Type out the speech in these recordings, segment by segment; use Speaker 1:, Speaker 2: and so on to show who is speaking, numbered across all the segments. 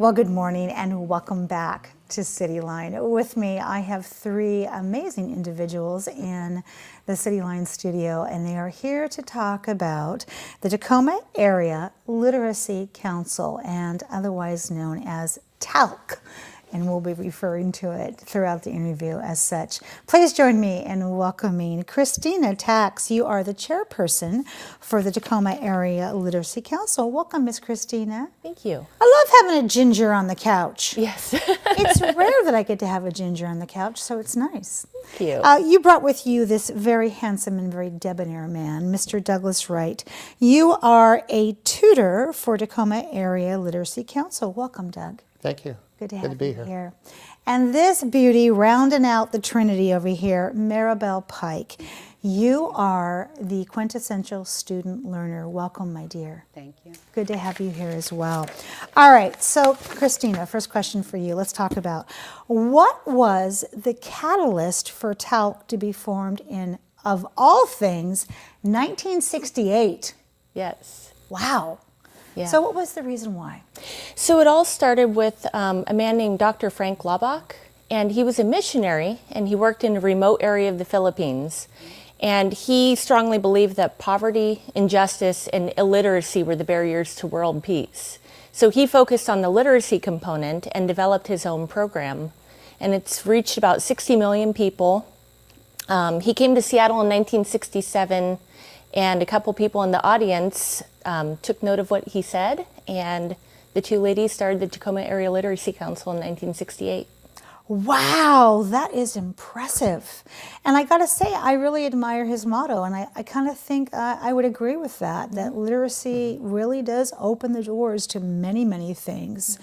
Speaker 1: Well, good morning and welcome back to CityLine. With me, I have three amazing individuals in the CityLine studio, and they are here to talk about the Tacoma Area Literacy Council, and otherwise known as TALC. And we'll be referring to it throughout the interview as such. Please join me in welcoming Christina Tkacs. You are the chairperson for the Tacoma Area Literacy Council. Welcome, Miss Christina.
Speaker 2: Thank you.
Speaker 1: I love having a ginger on the couch.
Speaker 2: Yes.
Speaker 1: It's rare that I get to have a ginger on the couch, so it's nice.
Speaker 2: Thank you.
Speaker 1: You brought with you this very handsome and very debonair man, Mr. Douglas Wright. You are a tutor for Tacoma Area Literacy Council. Welcome, Doug.
Speaker 3: Thank you.
Speaker 1: Good to have
Speaker 3: be
Speaker 1: you
Speaker 3: here.
Speaker 1: here. And this beauty, rounding out the trinity over here, Maribel Pile. You are the quintessential student learner. Welcome, my dear.
Speaker 4: Thank you.
Speaker 1: Good to have you here as well. All right, so Christina, first question for you. Let's talk about what was the catalyst for TALC to be formed in, of all things, 1968?
Speaker 2: Yes.
Speaker 1: Wow.
Speaker 2: Yeah.
Speaker 1: So what was the reason why?
Speaker 2: So it all started with a man named Dr. Frank Laubach, and he was a missionary, and he worked in a remote area of the Philippines. And he strongly believed that poverty, injustice, and illiteracy were the barriers to world peace. So he focused on the literacy component and developed his own program. And it's reached about 60 million people. He came to Seattle in 1967, and a couple people in the audience took note of what he said, and the two ladies started the Tacoma Area Literacy Council in 1968.
Speaker 1: Wow, that is impressive. And I gotta say, I really admire his motto, and I kind of think I would agree with that, that literacy really does open the doors to many, many things.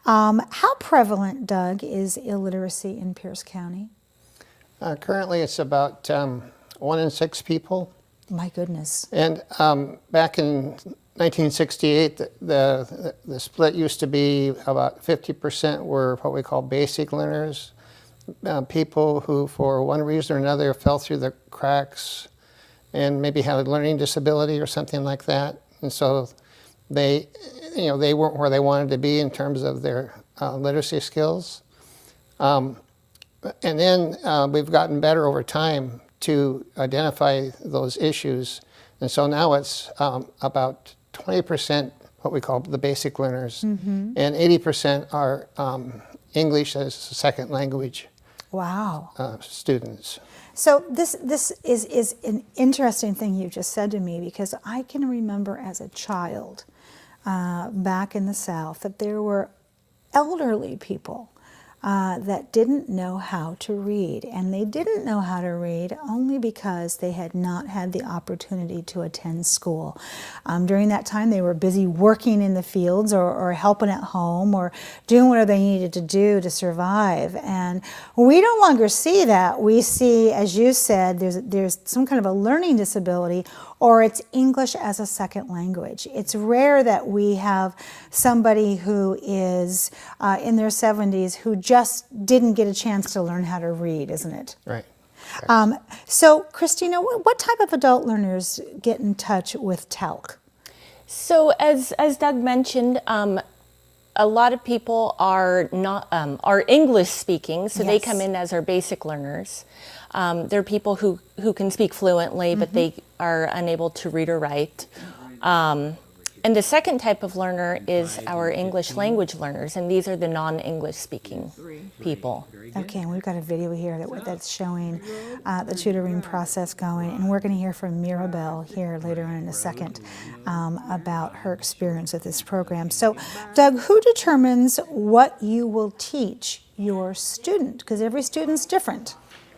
Speaker 1: How prevalent, Doug, is illiteracy in Pierce County?
Speaker 3: Currently, it's about 1 in 6 people.
Speaker 1: My goodness.
Speaker 3: And back in 1968, the split used to be about 50% were what we call basic learners, people who, for one reason or another, fell through the cracks and maybe had a learning disability or something like that. And so they weren't where they wanted to be in terms of their literacy skills. And then we've gotten better over time to identify those issues. And so now it's about 20% what we call the basic learners, and 80% are English as a second language students.
Speaker 1: So this is an interesting thing you just said to me, because I can remember as a child back in the South that there were elderly people that didn't know how to read. And they didn't know how to read only because they had not had the opportunity to attend school. During that time, they were busy working in the fields or helping at home or doing whatever they needed to do to survive. And we no longer see that. We see, as you said, there's some kind of a learning disability, or it's English as a second language. It's rare that we have somebody who is in their 70s who just didn't get a chance to learn how to read, isn't it?
Speaker 3: Right.
Speaker 1: So, Christina, what type of adult learners get in touch with TALC?
Speaker 2: So as Doug mentioned, a lot of people are not are English speaking, so they come in as our basic learners. There are people who can speak fluently, but they are unable to read or write. And the second type of learner is our English language learners, and these are the non-English speaking people.
Speaker 1: Okay, and we've got a video here that's showing the tutoring process going, and we're going to hear from Maribel here later on in a second about her experience with this program. So, Doug, who determines what you will teach your student? Because every student's different.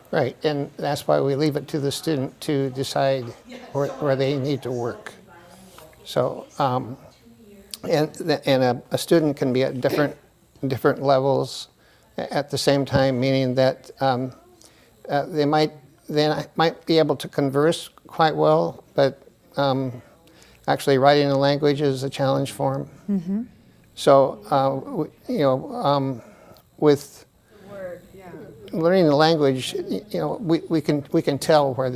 Speaker 3: Right, and that's why we leave it to the student to decide where they need to work. So, and a student can be at different levels at the same time, meaning that they might be able to converse quite well, but actually writing a language is a challenge for them. So, with learning the language, we can tell where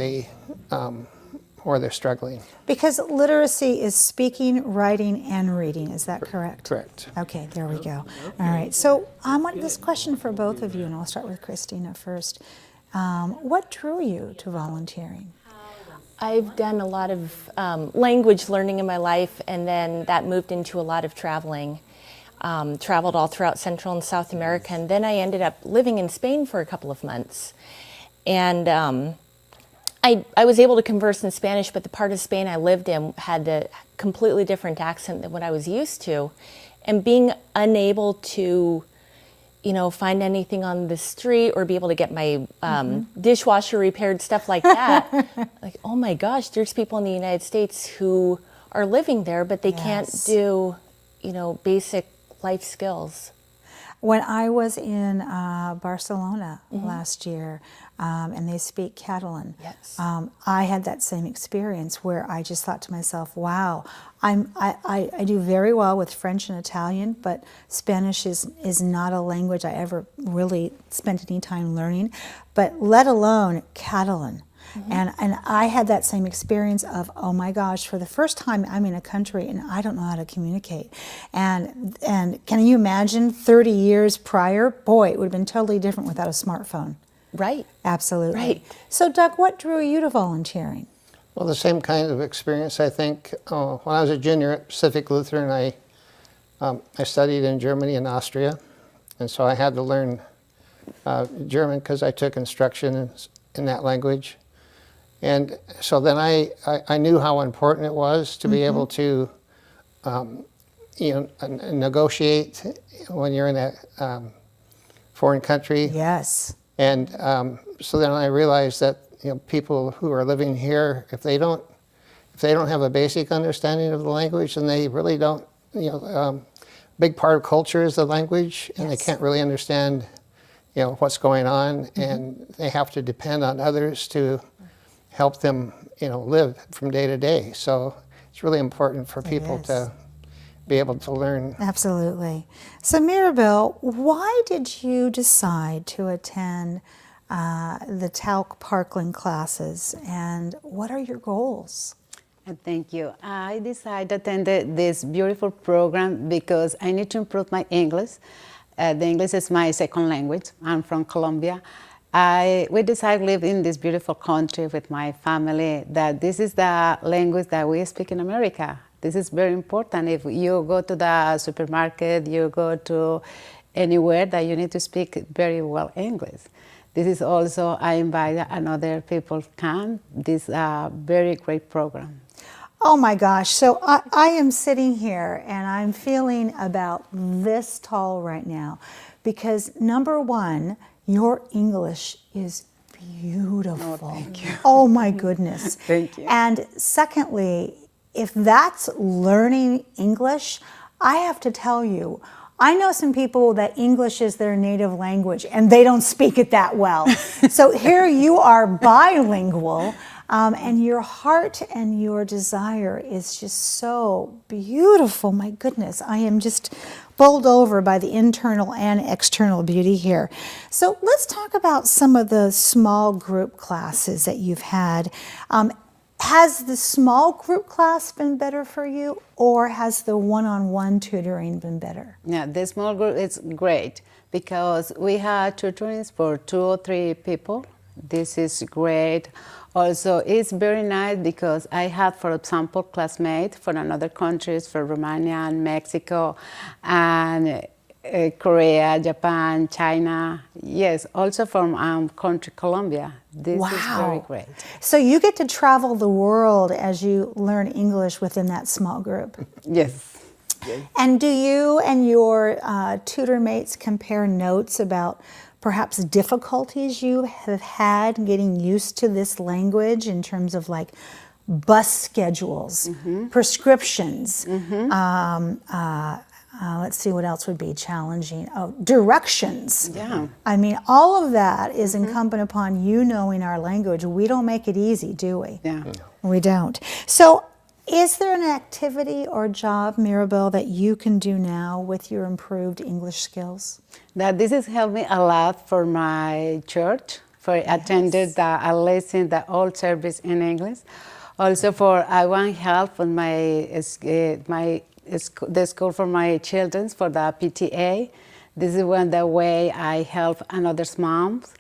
Speaker 3: or they're struggling.
Speaker 1: Because literacy is speaking, writing, and reading. Is that correct?
Speaker 3: Correct.
Speaker 1: Okay, there we go. All right. So I want this question for both of you, and I'll start with Christina first. What drew you to volunteering?
Speaker 2: I've done a lot of language learning in my life, and then that moved into a lot of traveling. Traveled all throughout Central and South America, and then I ended up living in Spain for a couple of months. And I was able to converse in Spanish, but the part of Spain I lived in had a completely different accent than what I was used to. And being unable to, find anything on the street or be able to get my dishwasher repaired, stuff like that, like, oh my gosh, there's people in the United States who are living there, but they can't do, basic life skills.
Speaker 1: When I was in Barcelona last year, and they speak Catalan, I had that same experience where I just thought to myself, wow, I do very well with French and Italian, but Spanish is not a language I ever really spent any time learning, but let alone Catalan. And I had that same experience of, oh my gosh, for the first time I'm in a country and I don't know how to communicate. And can you imagine 30 years prior? Boy, it would have been totally different without a smartphone.
Speaker 2: Right.
Speaker 1: Absolutely.
Speaker 2: Right.
Speaker 1: So Doug, what drew you to volunteering?
Speaker 3: Well, the same kind of experience, I think. When I was a junior at Pacific Lutheran, I studied in Germany and Austria. And so I had to learn German because I took instruction in that language. And so then I knew how important it was to be able to, negotiate when you're in a foreign country.
Speaker 1: Yes.
Speaker 3: And so then I realized that people who are living here, if they don't have a basic understanding of the language, then they really don't. Big part of culture is the language, and they can't really understand, what's going on, and they have to depend on others to help them, live from day to day. So it's really important for people to be able to learn.
Speaker 1: Absolutely. So Maribel, why did you decide to attend the TALC Parkland classes, and what are your goals?
Speaker 4: Thank you. I decided to attend this beautiful program because I need to improve my English. The English is my second language. I'm from Colombia. We decided to live in this beautiful country with my family, that this is the language that we speak in America. This is very important. If you go to the supermarket, you go to anywhere, that you need to speak very well English. This is also, I invite another people come. This very great program.
Speaker 1: Oh my gosh, so I am sitting here and I'm feeling about this tall right now because number one, your English is beautiful.
Speaker 4: Oh, thank you.
Speaker 1: Oh my goodness.
Speaker 4: Thank you.
Speaker 1: And secondly, if that's learning English, I have to tell you, I know some people that English is their native language and they don't speak it that well. So here you are bilingual, and your heart and your desire is just so beautiful. My goodness, I am just bowled over by the internal and external beauty here. So let's talk about some of the small group classes that you've had. Has the small group class been better for you, or has the one-on-one tutoring been better?
Speaker 4: Yeah, the small group is great because we have tutorings for 2 or 3 people. This is great. Also, it's very nice because I have, for example, classmates from other countries, from Romania and Mexico, and Korea, Japan, China. Yes, also from country Colombia. This is very great.
Speaker 1: So you get to travel the world as you learn English within that small group.
Speaker 4: Yes.
Speaker 1: And do you and your tutor mates compare notes about perhaps difficulties you have had getting used to this language in terms of like bus schedules, prescriptions, let's see what else would be challenging. Oh, directions.
Speaker 4: Yeah.
Speaker 1: I mean, all of that is incumbent upon you knowing our language. We don't make it easy, do we?
Speaker 4: Yeah.
Speaker 1: We don't. So is there an activity or job, Maribel, that you can do now with your improved English skills?
Speaker 4: That this has helped me a lot for my church, for attended I listened the old service in English. Also I want help on the school for my children, for the PTA. This is the way I help another's moms.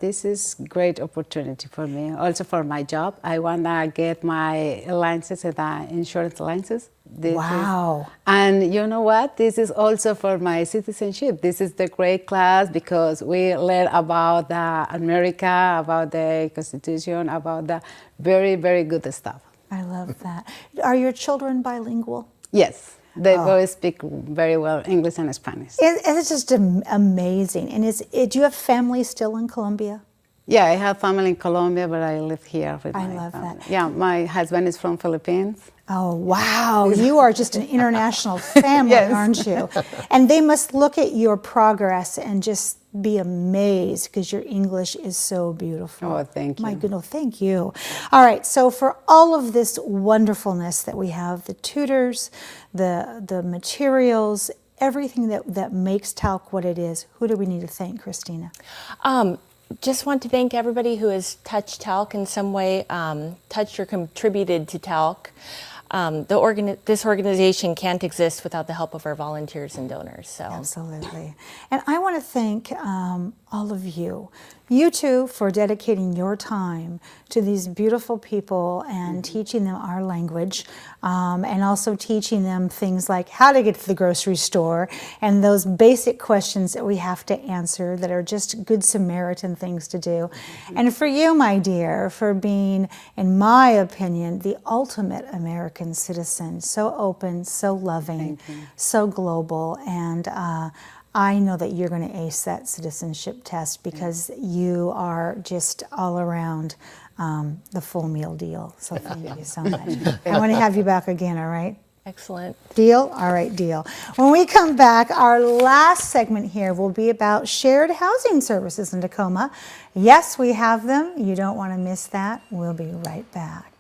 Speaker 4: This is great opportunity for me. Also for my job, I want to get my licenses and insurance licenses.
Speaker 1: Wow.
Speaker 4: And you know what? This is also for my citizenship. This is the great class because we learn about America, about the Constitution, about the very, very good stuff.
Speaker 1: I love that. Are your children bilingual?
Speaker 4: Yes. They both speak very well English and Spanish.
Speaker 1: It's just amazing. And do you have family still in Colombia?
Speaker 4: Yeah, I have family in Colombia, but I live here with my family. I love that. Yeah, my husband is from Philippines.
Speaker 1: Oh, wow. You are just an international family,
Speaker 4: Yes.
Speaker 1: aren't you? And they must look at your progress and just be amazed because your English is so beautiful.
Speaker 4: Oh, thank you.
Speaker 1: My goodness, thank you. All right, so for all of this wonderfulness that we have, the tutors, the materials, everything that makes TALC what it is, who do we need to thank, Christina?
Speaker 2: Just want to thank everybody who has touched TALC in some way, touched or contributed to TALC. This organization can't exist without the help of our volunteers and donors. So.
Speaker 1: Absolutely. And I want to thank all of you two, for dedicating your time to these beautiful people and teaching them our language, and also teaching them things like how to get to the grocery store and those basic questions that we have to answer that are just good Samaritan things to do. And for you, my dear, for being, in my opinion, the ultimate American citizen, so open, so loving, so global, and I know that you're going to ace that citizenship test because you are just all around the full meal deal. So thank you so much. I want to have you back again, all right?
Speaker 2: Excellent.
Speaker 1: Deal? All right, deal. When we come back, our last segment here will be about shared housing services in Tacoma. Yes, we have them. You don't want to miss that. We'll be right back.